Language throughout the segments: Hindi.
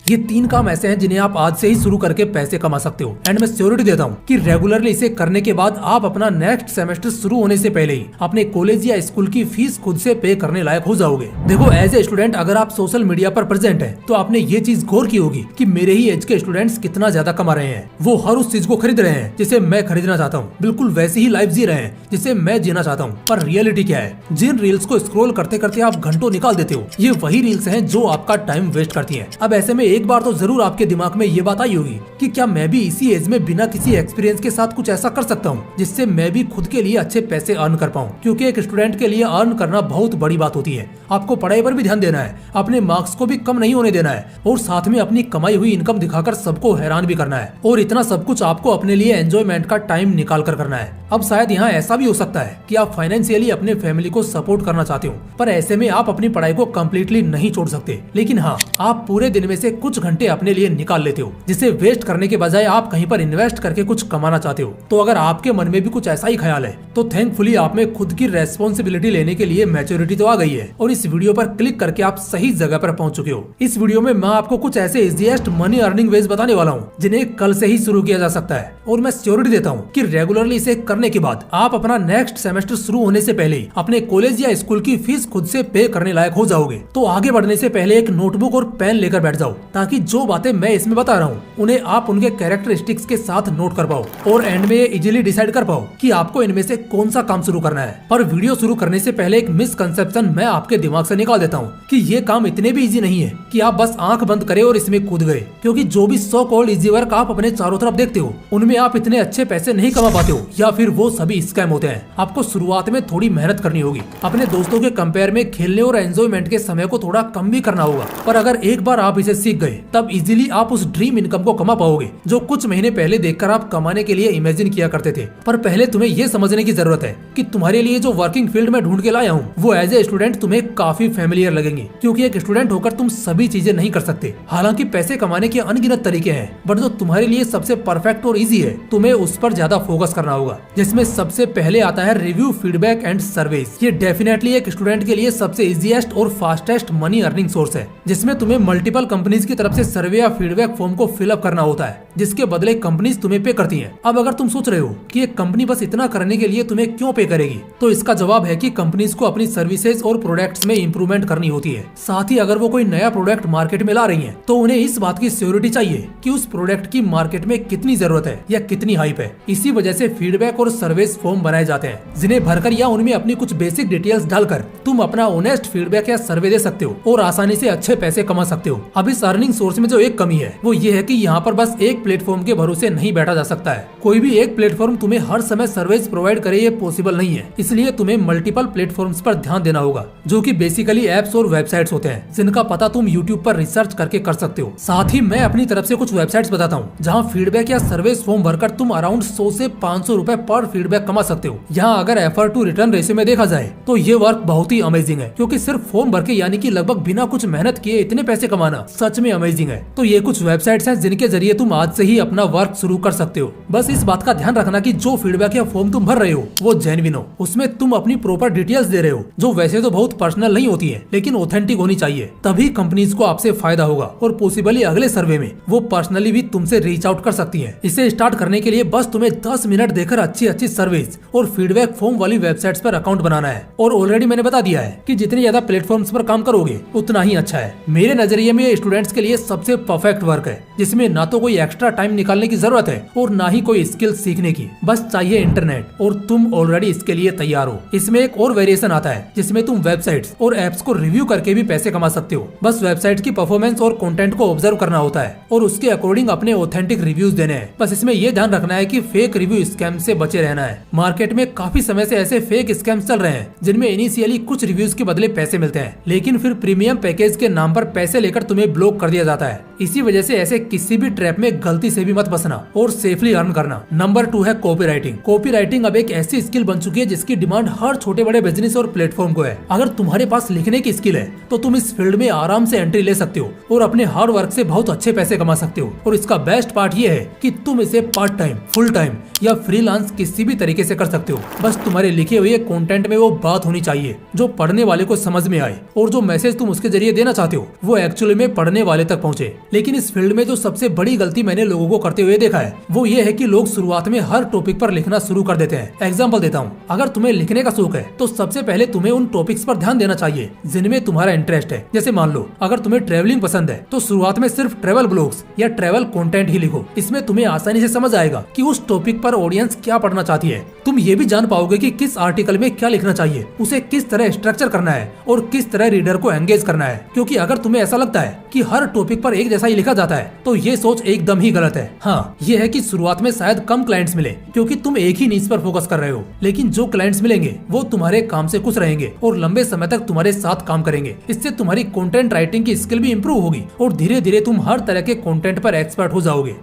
ये 3 काम ऐसे हैं जिन्हें आप आज से ही शुरू करके पैसे कमा सकते हो एंड मैं श्योरिटी देता हूँ कि रेगुलरली इसे करने के बाद आप अपना नेक्स्ट सेमेस्टर शुरू होने से पहले ही अपने कॉलेज या स्कूल की फीस खुद से पे करने लायक हो जाओगे। देखो एज ए स्टूडेंट अगर आप सोशल मीडिया पर प्रेजेंट है तो आपने ये चीज गौर की होगी कि मेरे ही एज के स्टूडेंट्स कितना ज्यादा कमा रहे हैं। वो हर उस चीज को खरीद रहे हैं जिसे मैं खरीदना चाहता हूँ, बिल्कुल वैसी ही लाइफ जी रहे हैं जिसे मैं जीना चाहता हूँ। पर रियलिटी क्या है? जिन रील्स को स्क्रॉल करते करते आप घंटों निकाल देते हो, ये वही रील्स हैं जो आपका टाइम वेस्ट करती हैं। अब ऐसे में एक बार तो जरूर आपके दिमाग में ये बात आई होगी कि क्या मैं भी इसी एज में बिना किसी एक्सपीरियंस के साथ कुछ ऐसा कर सकता हूँ जिससे मैं भी खुद के लिए अच्छे पैसे अर्न कर पाऊँ। क्योंकि एक स्टूडेंट के लिए अर्न करना बहुत बड़ी बात होती है। आपको पढ़ाई पर भी ध्यान देना है, अपने मार्क्स को भी कम नहीं होने देना है और साथ में अपनी कमाई हुई इनकम दिखाकर सबको हैरान भी करना है। और इतना सब कुछ आपको अपने लिए एंजॉयमेंट का टाइम निकाल कर करना है। अब शायद यहाँ ऐसा भी हो सकता है कि आप फाइनेंशियली अपने फैमिली को सपोर्ट करना चाहते हो, पर ऐसे में आप अपनी पढ़ाई को कम्प्लीटली नहीं छोड़ सकते। लेकिन हाँ, आप पूरे दिन में से कुछ घंटे अपने लिए निकाल लेते हो जिसे वेस्ट करने के बजाय आप कहीं पर इन्वेस्ट करके कुछ कमाना चाहते हो। तो अगर आपके मन में भी कुछ ऐसा ही ख्याल है तो थैंकफुली आप में खुद की रेस्पॉन्सिबिलिटी लेने के लिए मैच्योरिटी तो आ गई है और इस वीडियो पर क्लिक करके आप सही जगह पर पहुंच चुके हो। इस वीडियो में मैं आपको कुछ ऐसे इजीएस्ट मनी अर्निंग वेज बताने वाला हूँ जिन्हें कल से ही शुरू किया जा सकता है और मैं श्योरिटी देता हूँ कि रेगुलरली इसे करने के बाद आप अपना नेक्स्ट सेमेस्टर शुरू होने से पहले ही अपने कॉलेज या स्कूल की फीस खुद से पे करने लायक हो जाओगे। तो आगे बढ़ने से पहले एक नोटबुक और पेन लेकर बैठ जाओ ताकि जो बातें मैं इसमें बता रहा हूँ उन्हें आप उनके कैरेक्टरिस्टिक्स के साथ नोट कर पाओ और एंड में इजीली डिसाइड कर पाओ कि आपको इनमें से कौन सा काम शुरू करना है। पर वीडियो शुरू करने से पहले एक मिसकंसेप्शन मैं आपके दिमाग से निकाल देता हूँ कि ये काम इतने भी इजी नहीं है कि आप बस आंख बंद करे और इसमें कूद गए। क्योंकि जो भी सो कॉल्ड इजी वर्क आप अपने चारों तरफ देखते हो उनमें आप इतने अच्छे पैसे नहीं कमा पाते हो या फिर वो सभी स्कैम होते हैं। आपको शुरुआत में थोड़ी मेहनत करनी होगी, अपने दोस्तों के कंपेयर में खेलने और एंजॉयमेंट के समय को थोड़ा कम भी करना होगा। पर अगर एक बार आप इसे सीख गए तब इजीली आप उस ड्रीम इनकम को कमा पाओगे जो कुछ महीने पहले देखकर आप कमाने के लिए इमेजिन किया करते थे। पर पहले तुम्हें ये समझने की जरूरत है कि तुम्हारे लिए जो वर्किंग फील्ड में ढूंढ के लाया हूँ वो एज ए स्टूडेंट तुम्हें काफी फेमिलियर लगेंगे। क्योंकि एक स्टूडेंट होकर तुम सभी चीजें नहीं कर सकते। हालांकि पैसे कमाने के अनगिनत तरीके हैं, बट जो तुम्हारे लिए सबसे परफेक्ट और इजी है तुम्हें उस पर ज्यादा फोकस करना होगा। जिसमें सबसे पहले आता है रिव्यू, फीडबैक एंड सर्विस। ये डेफिनेटली एक स्टूडेंट के लिए सबसे इजीएस्ट और फास्टेस्ट मनी अर्निंग सोर्स है, जिसमें तुम्हें मल्टीपल कंपनीज की तरफ से सर्वे या फीडबैक फॉर्म को फिलअप करना होता है जिसके बदले कंपनीज तुम्हें पे करती हैं। अब अगर तुम सोच रहे हो कि एक कंपनी बस इतना करने के लिए तुम्हें क्यों पे करेगी, तो इसका जवाब है कि कंपनीज को अपनी सर्विसेज और प्रोडक्ट्स में इंप्रूवमेंट करनी होती है। साथ ही अगर वो कोई नया प्रोडक्ट मार्केट में ला रही है तो उन्हें इस बात की श्योरिटी चाहिए कि उस प्रोडक्ट की मार्केट में कितनी जरूरत है या कितनी हाइप है। इसी वजह से फीडबैक और सर्विस फॉर्म बनाए जाते हैं जिन्हें भरकर या उनमें अपनी कुछ बेसिक डिटेल्स डालकर तुम अपना ऑनेस्ट फीडबैक या सर्वे दे सकते हो और आसानी से अच्छे पैसे कमा सकते हो। अब इस अर्निंग सोर्स में जो एक कमी है वो ये है कि यहाँ पर बस एक प्लेटफॉर्म के भरोसे नहीं बैठा जा सकता है। कोई भी एक प्लेटफॉर्म तुम्हें हर समय सर्विस प्रोवाइड करे ये पॉसिबल नहीं है। इसलिए तुम्हें मल्टीपल प्लेटफॉर्म्स पर ध्यान देना होगा जो कि बेसिकली एप्स और वेबसाइट्स होते हैं जिनका पता तुम यूट्यूब पर रिसर्च करके कर सकते हो। साथ ही मैं अपनी तरफ से कुछ वेबसाइट्स बताता हूँ जहाँ फीडबैक या सर्विस फॉर्म भरकर तुम अराउंड 100 से 500 रुपए पर फीडबैक कमा सकते हो। यहाँ अगर एफर्ट टू रिटर्न रेशियो में देखा जाए तो ये वर्क बहुत ही अमेजिंग है, क्योंकि सिर्फ फॉर्म भर के यानी कि लगभग बिना कुछ मेहनत किए इतने पैसे कमाना सच में अमेजिंग है। तो ये कुछ वेबसाइट्स हैं जिनके जरिए तुम आज से ही अपना वर्क शुरू कर सकते हो। बस इस बात का ध्यान रखना कि जो फीडबैक या फॉर्म तुम भर रहे हो वो जेन्युइन हो, उसमें तुम अपनी प्रॉपर डिटेल्स दे रहे हो जो वैसे तो बहुत पर्सनल नहीं होती है लेकिन ऑथेंटिक होनी चाहिए। तभी कंपनीज को आपसे फायदा होगा और पॉसिबली अगले सर्वे में वो पर्सनली भी तुमसे रीच आउट कर सकती है। इसे स्टार्ट करने के लिए बस तुम्हें 10 मिनट देकर अच्छी अच्छी सर्विस और फीडबैक फॉर्म वाली वेबसाइट्स पर अकाउंट बनाना है। और ऑलरेडी मैंने बता दिया है कि जितनी ज्यादा प्लेटफॉर्म्स पर काम करोगे उतना ही अच्छा है। मेरे नजरिए में स्टूडेंट्स के लिए सबसे परफेक्ट वर्क है जिसमें ना तो कोई एक्स्ट्रा टाइम निकालने की जरूरत है और ना ही कोई स्किल सीखने की, बस चाहिए इंटरनेट और तुम ऑलरेडी इसके लिए तैयार हो। इसमें एक और वेरिएशन आता है जिसमें तुम वेबसाइट्स और एप्स को रिव्यू करके भी पैसे कमा सकते हो। बस वेबसाइट की परफॉर्मेंस और कंटेंट को ऑब्जर्व करना होता है और उसके अकॉर्डिंग अपने ऑथेंटिक रिव्यूज देने हैं। बस इसमें यह ध्यान रखना है कि फेक रिव्यू स्कैम से बचे रहना है। मार्केट में काफी समय से ऐसे फेक स्कैम्स चल रहे हैं जिनमें इनिशियली कुछ रिव्यूज के बदले पैसे मिलते हैं लेकिन फिर प्रीमियम पैकेज के नाम पर पैसे लेकर तुम्हें ब्लॉक कर दिया जाता है। इसी वजह से ऐसे किसी भी ट्रैप में गलती से भी मत फंसना और सेफली अर्न करना। नंबर 2 है कॉपीराइटिंग। कॉपीराइटिंग अब एक ऐसी स्किल बन चुकी है जिसकी डिमांड हर छोटे बड़े बिजनेस और प्लेटफॉर्म को है। अगर तुम्हारे पास लिखने की स्किल है तो तुम इस फील्ड में आराम से एंट्री ले सकते हो और अपने हार्ड वर्क से बहुत अच्छे पैसे कमा सकते हो। और इसका बेस्ट पार्ट ये है कि तुम इसे पार्ट टाइम, फुल टाइम या फ्रीलांस किसी भी तरीके से कर सकते हो। बस तुम्हारे लिखे हुए कंटेंट में वो बात होनी चाहिए जो पढ़ने वाले को समझ में आए और जो मैसेज तुम उसके जरिए देना चाहते हो वो एक्चुअली में पढ़ने वाले तक पहुंचे। लेकिन इस फील्ड में जो सबसे बड़ी गलती मैंने लोगों को करते हुए देखा है वो ये है कि लोग शुरुआत में हर टॉपिक पर लिखना शुरू कर देते हैं। एग्जाम्पल देता हूँ, अगर तुम्हें लिखने का शौक है तो सबसे पहले तुम्हें उन टॉपिक्स पर ध्यान देना चाहिए जिनमें तुम्हारा इंटरेस्ट है। जैसे मान लो अगर तुम्हें ट्रेवलिंग पसंद है तो शुरुआत में सिर्फ ट्रेवल ब्लॉग्स या ट्रेवल कंटेंट ही लिखो। इसमें तुम्हें आसानी से समझ आएगा कि उस टॉपिक पर ऑडियंस क्या पढ़ना चाहती है। तुम ये भी जान पाओगे कि किस आर्टिकल में क्या लिखना चाहिए, उसे किस तरह स्ट्रक्चर करना है और किस तरह रीडर को एंगेज करना है। क्योंकि अगर तुम्हें ऐसा लगता है कि हर टॉपिक पर एक जैसा ही लिखा जाता है तो ये सोच एकदम ही गलत है। हाँ, ये है कि शुरुआत में शायद कम क्लाइंट्स मिले क्योंकि तुम एक ही नीच पर फोकस कर रहे हो, लेकिन जो क्लाइंट्स मिलेंगे वो तुम्हारे काम से खुश रहेंगे और लंबे समय तक तुम्हारे साथ काम करेंगे। इससे तुम्हारी कंटेंट राइटिंग की स्किल भी इंप्रूव होगी और धीरे धीरे तुम हर तरह के कंटेंट पर एक्सपर्ट हो जाओगे।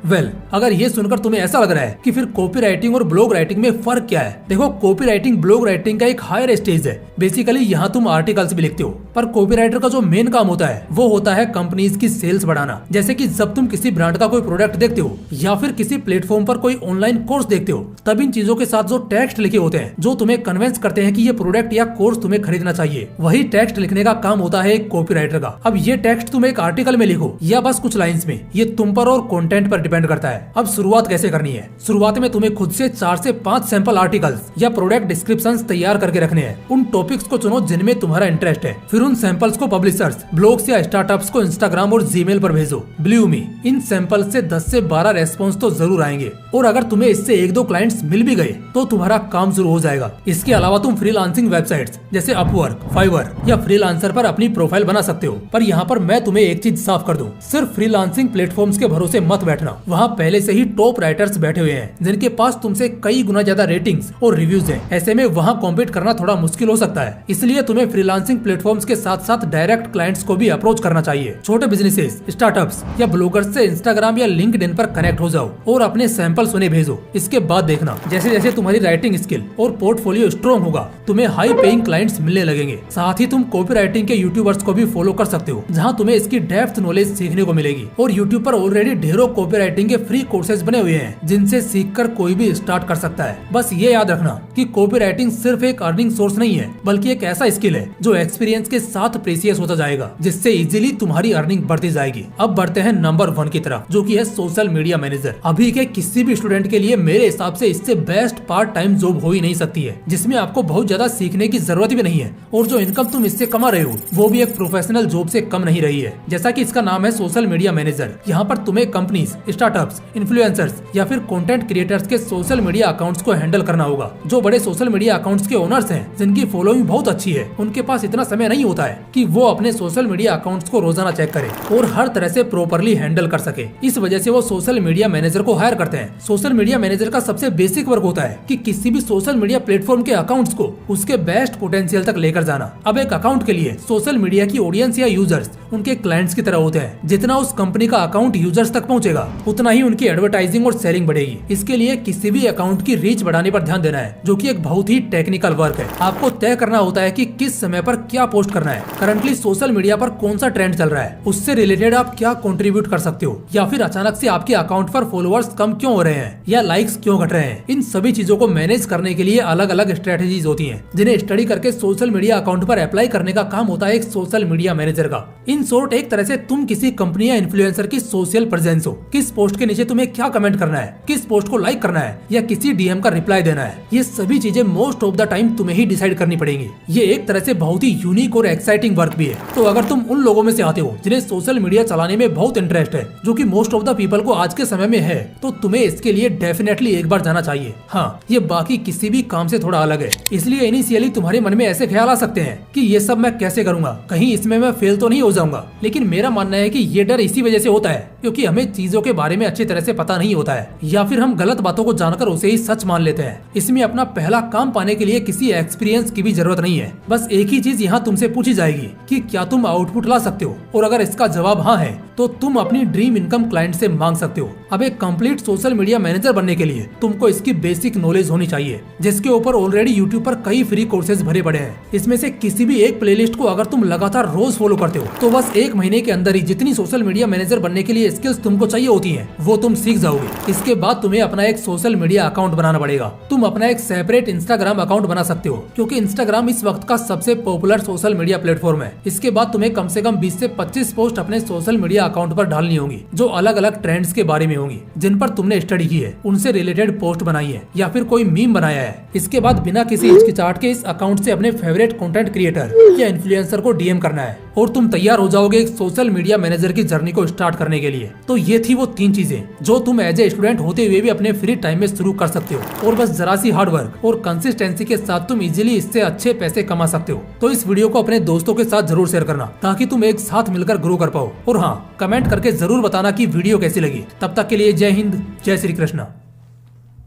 अगर ये सुनकर तुम्हें ऐसा लग रहा है कि फिर कॉपी राइटिंग और ब्लॉग राइटिंग में फर्क क्या है, देखो कॉपी राइटिंग ब्लॉग राइटिंग का एक हायर स्टेज है। बेसिकली यहाँ तुम आर्टिकल्स भी लिखते हो, पर कॉपी राइटर का जो मेन काम होता है वो होता है कंपनीज की सेल्स बढ़ाना। जैसे कि जब तुम किसी ब्रांड का कोई प्रोडक्ट देखते हो या फिर किसी प्लेटफॉर्म पर कोई ऑनलाइन कोर्स देखते हो, तब इन चीजों के साथ जो टेक्स्ट लिखे होते हैं जो तुम्हें कन्विंस करते हैं कि ये प्रोडक्ट या कोर्स तुम्हें खरीदना चाहिए, वही टेक्स्ट लिखने का काम होता है एक कॉपी राइटर का। अब ये टेक्स्ट तुम एक आर्टिकल में लिखो या बस कुछ लाइंस में, ये तुम पर और कंटेंट पर डिपेंड करता है। अब शुरुआत कैसे करनी है? शुरुआत में तुम्हें खुद से 4 से 5 सैंपल आर्टिकल्स या प्रोडक्ट डिस्क्रिप्शंस तैयार करके रखने हैं। उन टॉपिक्स को चुनो जिनमें तुम्हारा इंटरेस्ट है, फिर उन सैंपल्स को पब्लिशर्स, ब्लॉग्स या स्टार्टअप्स को इंस्टाग्राम और जीमेल पर भेजो। बिलीव मी, इन सैंपल्स से 10 से 12 रेस्पॉन्स तो जरूर आएंगे और अगर तुम्हें इससे 1-2 क्लाइंट्स मिल भी गए तो तुम्हारा काम शुरू हो जाएगा। इसके अलावा तुम फ्रीलांसिंग वेबसाइट्स जैसे अपवर्क, फाइवर या फ्रीलांसर पर अपनी प्रोफाइल बना सकते हो। पर यहाँ पर मैं तुम्हें एक चीज साफ कर दूं, सिर्फ फ्रीलांसिंग प्लेटफॉर्म्स के भरोसे मत बैठना। वहाँ पहले से ही टॉप राइटर्स बैठे हुए हैं जिनके पास तुमसे कई गुना ज्यादा रेटिंग्स और रिव्यूज हैं। ऐसे में वहाँ कॉम्पीट करना थोड़ा मुश्किल हो सकता है। इसलिए तुम्हें फ्रीलांसिंग प्लेटफॉर्म्स के साथ साथ डायरेक्ट क्लाइंट्स को भी अप्रोच करना चाहिए। छोटे बिजनेसेस, स्टार्टअप्स या ब्लॉगर्स से इंस्टाग्राम या लिंक्डइन पर कनेक्ट हो जाओ और अपने सैंपल्स उन्हें भेजो। इसके बाद देखना जैसे जैसे तुम्हारी राइटिंग स्किल और पोर्टफोलियो स्ट्रॉन्ग होगा, तुम्हें हाई पेइंग क्लाइंट्स मिलने लगेंगे। साथ ही तुम कॉपी राइटिंग के यूट्यूबर्स को भी फॉलो कर सकते हो जहाँ तुम्हें इसकी डेप्थ नॉलेज सीखने को मिलेगी। और यूट्यूब पर ऑलरेडी ढेरों कॉपी राइटिंग के फ्री कोर्सेज बने हुए हैं जिनसे सीखकर कोई भी स्टार्ट कर सकता है। बस ये याद रखना कि कॉपी राइटिंग सिर्फ एक अर्निंग सोर्स नहीं है, बल्कि एक ऐसा स्किल है जो एक्सपीरियंस के साथ प्रीसियस होता जाएगा, जिससे इजीली तुम्हारी अर्निंग बढ़ती जाएगी। अब बढ़ते हैं नंबर 1 की तरफ, जो कि है सोशल मीडिया मैनेजर। अभी के किसी भी स्टूडेंट के लिए मेरे हिसाब से इससे बेस्ट पार्ट टाइम जॉब हो ही नहीं सकती है, जिसमें आपको बहुत ज्यादा सीखने की जरूरत भी नहीं है और जो इनकम तुम इससे कमा रहे हो वो भी एक प्रोफेशनल जॉब से कम नहीं रही है। जैसा कि इसका नाम है सोशल मीडिया मैनेजर। यहाँ पर तुम्हें कंपनीज, स्टार्टअप्स, इन्फ्लुएंसर्स या फिर कंटेंट क्रिएटर्स के सोशल मीडिया अकाउंट्स को हैंडल करना होगा। जो बड़े सोशल मीडिया अकाउंट्स के ओनर्स हैं जिनकी फॉलोइंग बहुत अच्छी है, उनके पास इतना समय नहीं होता है कि वो अपने सोशल मीडिया अकाउंट्स को रोजाना चेक करें और हर तरह से प्रॉपर्ली हैंडल कर सके। इस वजह से वो सोशल मीडिया मैनेजर को हायर करते हैं। सोशल मीडिया मैनेजर का सबसे बेसिक वर्क होता है कि किसी भी सोशल मीडिया प्लेटफॉर्म के अकाउंट्स को उसके बेस्ट पोटेंशियल तक लेकर जाना। अब एक अकाउंट के लिए सोशल मीडिया की ऑडियंस या यूजर्स उनके क्लाइंट्स की तरह होते हैं। जितना उस कंपनी का अकाउंट यूजर्स तक पहुंचेगा उतना ही उनकी एडवर्टाइजिंग और सेलिंग बढ़ेगी। इसके लिए किसी भी अकाउंट की रीच बढ़ाने पर ध्यान देना है, जो कि एक बहुत ही टेक्निकल वर्क है। आपको तय करना होता है कि किस समय पर क्या पोस्ट करना है, करंटली सोशल मीडिया पर कौन सा ट्रेंड चल रहा है, उससे रिलेटेड आप क्या कंट्रीब्यूट कर सकते हो, या फिर अचानक से आपके अकाउंट पर फॉलोअर्स कम क्यों हो रहे हैं या लाइक्स क्यों घट रहे हैं। इन सभी चीजों को मैनेज करने के लिए अलग अलग स्ट्रेटेजीज होती हैं, जिन्हें स्टडी करके सोशल मीडिया अकाउंट पर अप्लाई करने का काम होता है एक सोशल मीडिया मैनेजर का। इन शॉर्ट, एक तरह से तुम किसी कंपनी या इन्फ्लुएंसर की सोशल प्रेजेंस हो। किस पोस्ट के नीचे तुम्हें क्या कमेंट करना है, किस पोस्ट को लाइक करना है या किसी डीएम का रिप्लाई देना है, ये सभी चीजें मोस्ट ऑफ द टाइम तुम्हें ही डिसाइड करनी पड़ेंगी। ये एक तरह से बहुत ही यूनिक और एक्साइटिंग वर्क भी है। तो अगर तुम उन लोगों में से आते हो जिन्हें सोशल मीडिया चलाने में बहुत इंटरेस्ट है, जो कि मोस्ट ऑफ द पीपल को आज के समय में है, तो तुम्हें इसके लिए डेफिनेटली एक बार जाना चाहिए। हाँ, ये बाकी किसी भी काम से थोड़ा अलग है, इसलिए इनिशियली तुम्हारे मन में ऐसे ख्याल आ सकते हैं कि ये सब मैं कैसे करूंगा, कहीं इसमें मैं फेल तो नहीं हो जाऊंगा। लेकिन मेरा मानना है कि ये डर इसी वजह से होता है क्योंकि हमें चीजों के बारे में अच्छी तरह से पता नहीं होता है, या फिर हम गलत बातों को जानकर उसे ही सच मान लेते हैं। इसमें अपना पहला काम पाने के लिए किसी एक्सपीरियंस की भी जरूरत नहीं है। बस एक ही चीज यहाँ तुमसे पूछी जाएगी कि क्या तुम आउटपुट ला सकते हो, और अगर इसका जवाब हाँ है तो तुम अपनी ड्रीम इनकम क्लाइंट से मांग सकते हो। अब एक कंप्लीट सोशल मीडिया मैनेजर बनने के लिए तुमको इसकी बेसिक नॉलेज होनी चाहिए, जिसके ऊपर ऑलरेडी यूट्यूब पर कई फ्री कोर्सेज भरे पड़े हैं। इसमें से किसी भी एक प्लेलिस्ट को अगर तुम लगातार रोज फॉलो करते हो तो बस 1 महीने के अंदर ही जितनी सोशल मीडिया मैनेजर बनने के लिए स्किल्स तुमको चाहिए होती हैं, वो तुम सीख जाओगे। इसके बाद तुम्हें अपना एक सोशल मीडिया अकाउंट बनाना पड़ेगा। तुम अपना एक सेपरेट इंस्टाग्राम अकाउंट बना सकते हो, क्योंकि इंस्टाग्राम इस वक्त का सबसे पॉपुलर सोशल मीडिया प्लेटफॉर्म है। इसके बाद तुम्हें कम से कम 20 से 25 पोस्ट अपने सोशल मीडिया मीडिया अकाउंट पर डालनी होंगी जो अलग अलग ट्रेंड्स के बारे में होंगी, जिन पर तुमने स्टडी की है, उनसे रिलेटेड पोस्ट बनाई है या फिर कोई मीम बनाया है। इसके बाद बिना किसी हिचकिचाहट के इस अकाउंट से अपने फेवरेट कंटेंट क्रिएटर या इन्फ्लुएंसर को डीएम करना है और तुम तैयार हो जाओगे एक सोशल मीडिया मैनेजर की जर्नी को स्टार्ट करने के लिए। तो ये थी वो 3 चीजें जो तुम एज ए स्टूडेंट होते हुए भी अपने फ्री टाइम में शुरू कर सकते हो और बस जरा सी हार्ड वर्क और कंसिस्टेंसी के साथ तुम इजीली इससे अच्छे पैसे कमा सकते हो। तो इस वीडियो को अपने दोस्तों के साथ जरूर शेयर करना ताकि तुम एक साथ मिलकर ग्रो कर पाओ। और हाँ, कमेंट करके जरूर बताना कि वीडियो कैसी लगी। तब तक के लिए जय हिंद, जय श्री कृष्ण।